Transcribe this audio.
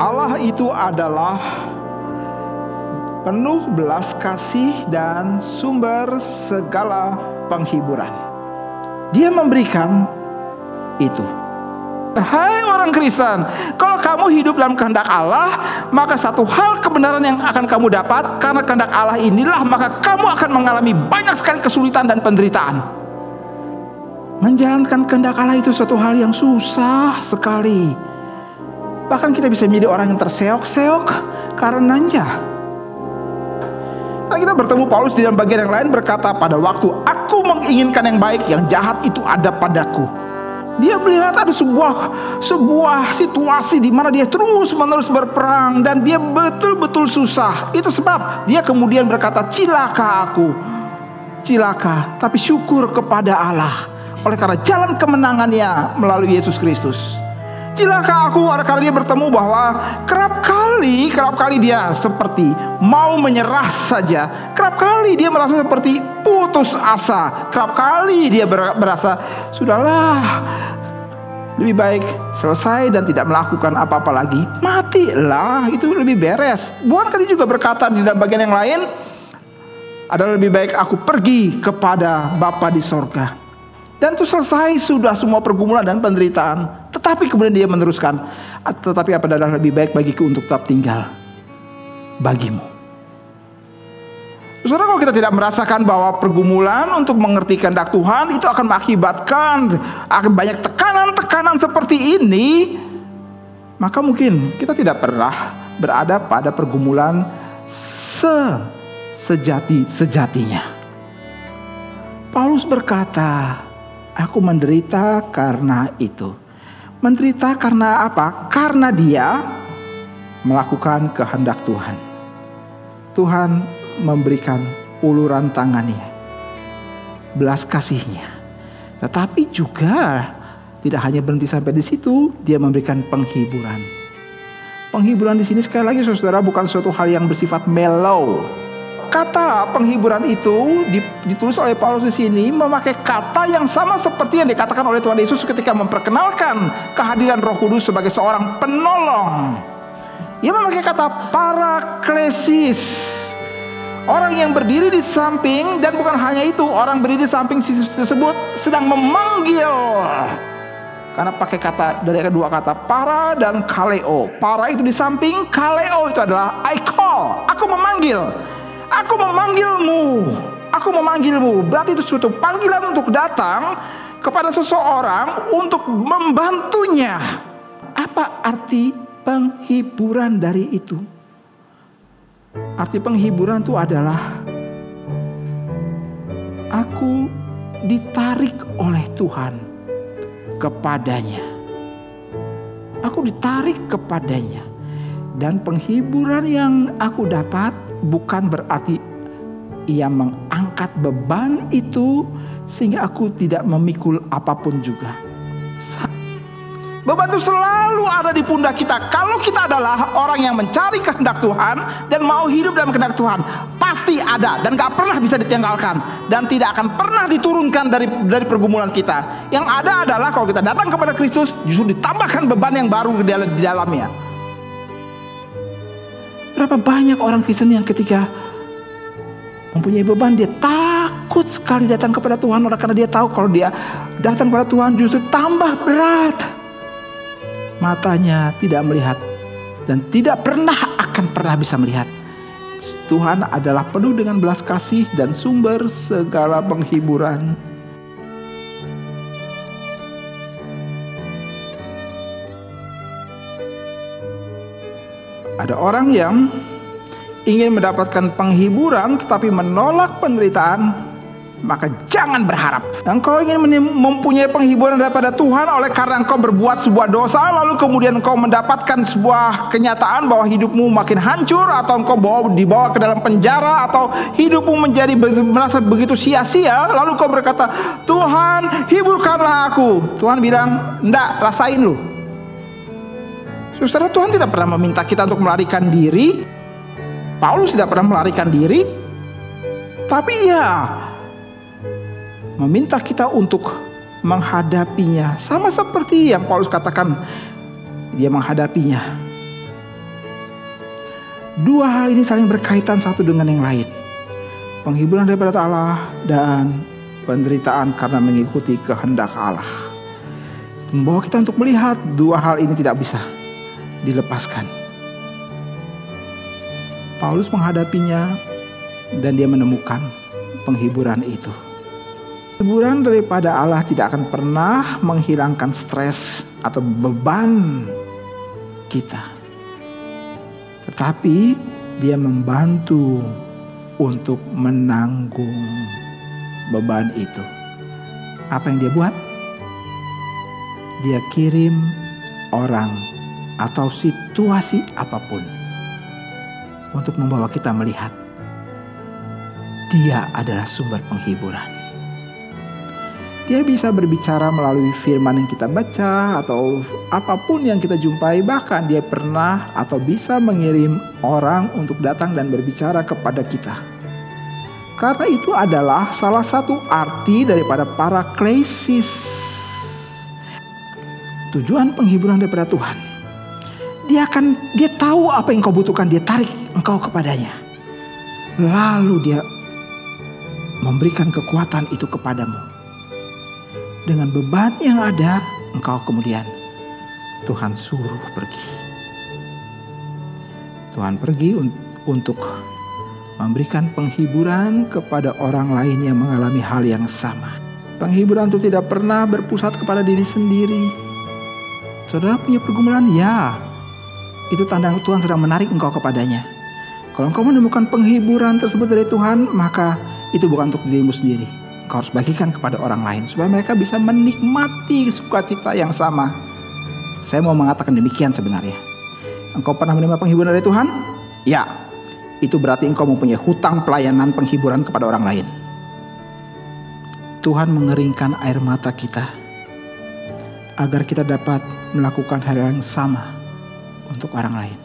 Allah itu adalah penuh belas kasih dan sumber segala penghiburan. Dia memberikan itu. Hai orang Kristen, kalau kamu hidup dalam kehendak Allah, maka satu hal kebenaran yang akan kamu dapat, karena kehendak Allah inilah, maka kamu akan mengalami banyak sekali kesulitan dan penderitaan. Menjalankan kehendak Allah itu suatu hal yang susah sekali. Bahkan kita bisa menjadi orang yang terseok-seok karenanya. Nah, kita bertemu Paulus di dalam bagian yang lain berkata, pada waktu aku menginginkan yang baik, yang jahat itu ada padaku. Dia melihat ada sebuah situasi di mana dia terus-menerus berperang dan dia betul-betul susah. Itu sebab dia kemudian berkata, cilaka aku, cilaka, tapi syukur kepada Allah oleh karena jalan kemenangannya melalui Yesus Kristus. Cilaka aku karena dia bertemu bahwa kerap kali dia seperti mau menyerah saja. Kerap kali dia merasa seperti putus asa. Kerap kali dia berasa, sudahlah, lebih baik selesai dan tidak melakukan apa-apa lagi. Matilah, itu lebih beres. Bukankah dia juga berkata di dalam bagian yang lain, adalah lebih baik aku pergi kepada Bapa di sorga. Dan itu selesai sudah semua pergumulan dan penderitaan. Tetapi kemudian dia meneruskan, tetapi apa adalah lebih baik bagiku untuk tetap tinggal bagimu. Saudara, kalau kita tidak merasakan bahwa pergumulan untuk mengerti kehendak Tuhan itu akan mengakibatkan akan banyak tekanan-tekanan seperti ini, maka mungkin kita tidak pernah berada pada pergumulan sejatinya. Paulus berkata, aku menderita karena itu. Menderita karena apa? Karena dia melakukan kehendak Tuhan. Tuhan memberikan uluran tangannya, belas kasihnya. Tetapi juga tidak hanya berhenti sampai di situ, dia memberikan penghiburan. Penghiburan di sini sekali lagi saudara bukan suatu hal yang bersifat mellow. Kata penghiburan itu ditulis oleh Paulus di sini memakai kata yang sama seperti yang dikatakan oleh Tuhan Yesus ketika memperkenalkan kehadiran Roh Kudus sebagai seorang penolong. Ia memakai kata paraklesis, orang yang berdiri di samping, dan bukan hanya itu, orang berdiri di samping tersebut sedang memanggil. Karena pakai kata dari kedua kata para dan kaleo. Para itu di samping, kaleo itu adalah I call, aku memanggil. Aku memanggilmu, aku memanggilmu. Berarti itu suatu panggilan untuk datang kepada seseorang untuk membantunya. Apa arti penghiburan dari itu? Arti penghiburan itu adalah aku ditarik oleh Tuhan kepadanya. Aku ditarik kepadanya. Dan penghiburan yang aku dapat bukan berarti ia mengangkat beban itu sehingga aku tidak memikul apapun juga. Beban itu selalu ada di pundak kita. Kalau kita adalah orang yang mencari kehendak Tuhan dan mau hidup dalam kehendak Tuhan, pasti ada dan gak pernah bisa ditinggalkan dan tidak akan pernah diturunkan dari pergumulan kita. Yang ada adalah kalau kita datang kepada Kristus, justru ditambahkan beban yang baru di dalamnya. Berapa banyak orang Kristen yang ketika mempunyai beban, dia takut sekali datang kepada Tuhan, karena dia tahu kalau dia datang kepada Tuhan justru tambah berat. Matanya tidak melihat dan tidak akan pernah bisa melihat. Tuhan adalah penuh dengan belas kasih dan sumber segala penghiburan. Ada orang yang ingin mendapatkan penghiburan tetapi menolak penderitaan, maka jangan berharap. Engkau ingin mempunyai penghiburan daripada Tuhan oleh karena engkau berbuat sebuah dosa, lalu kemudian engkau mendapatkan sebuah kenyataan bahwa hidupmu makin hancur, atau engkau dibawa ke dalam penjara, atau hidupmu merasa begitu sia-sia, lalu engkau berkata, Tuhan hiburkanlah aku. Tuhan bilang, enggak, rasain lu. Saudara, Tuhan tidak pernah meminta kita untuk melarikan diri. Paulus tidak pernah melarikan diri, tapi ia meminta kita untuk menghadapinya. Sama seperti yang Paulus katakan, dia menghadapinya Dua hal ini saling berkaitan satu dengan yang lain. Penghiburan daripada Allah dan penderitaan karena mengikuti kehendak Allah. Membawa kita untuk melihat dua hal ini tidak bisa dilepaskan. Paulus menghadapinya dan dia menemukan penghiburan itu. Penghiburan daripada Allah tidak akan pernah menghilangkan stres atau beban kita. Tetapi dia membantu untuk menanggung beban itu. Apa yang dia buat? Dia kirim orang atau situasi apapun untuk membawa kita melihat dia adalah sumber penghiburan. Dia bisa berbicara melalui firman yang kita baca atau apapun yang kita jumpai. Bahkan dia pernah atau bisa mengirim orang untuk datang dan berbicara kepada kita. Karena itu adalah salah satu arti daripada paraklesis. Tujuan penghiburan daripada Tuhan. Dia tahu apa yang kau butuhkan, dia tarik engkau kepadanya. Lalu dia memberikan kekuatan itu kepadamu. Dengan beban yang ada, engkau kemudian Tuhan suruh pergi. Tuhan pergi untuk memberikan penghiburan kepada orang lain yang mengalami hal yang sama. Penghiburan itu tidak pernah berpusat kepada diri sendiri. Saudara punya pergumulan? Ya, itu tanda Tuhan sedang menarik engkau kepadanya. Kalau engkau menemukan penghiburan tersebut dari Tuhan, maka itu bukan untuk dirimu sendiri. Engkau harus bagikan kepada orang lain supaya mereka bisa menikmati sukacita yang sama. Saya mau mengatakan demikian sebenarnya. Engkau pernah menerima penghiburan dari Tuhan? Ya. Itu berarti engkau mempunyai hutang pelayanan penghiburan kepada orang lain. Tuhan mengeringkan air mata kita agar kita dapat melakukan hal yang sama untuk orang lain.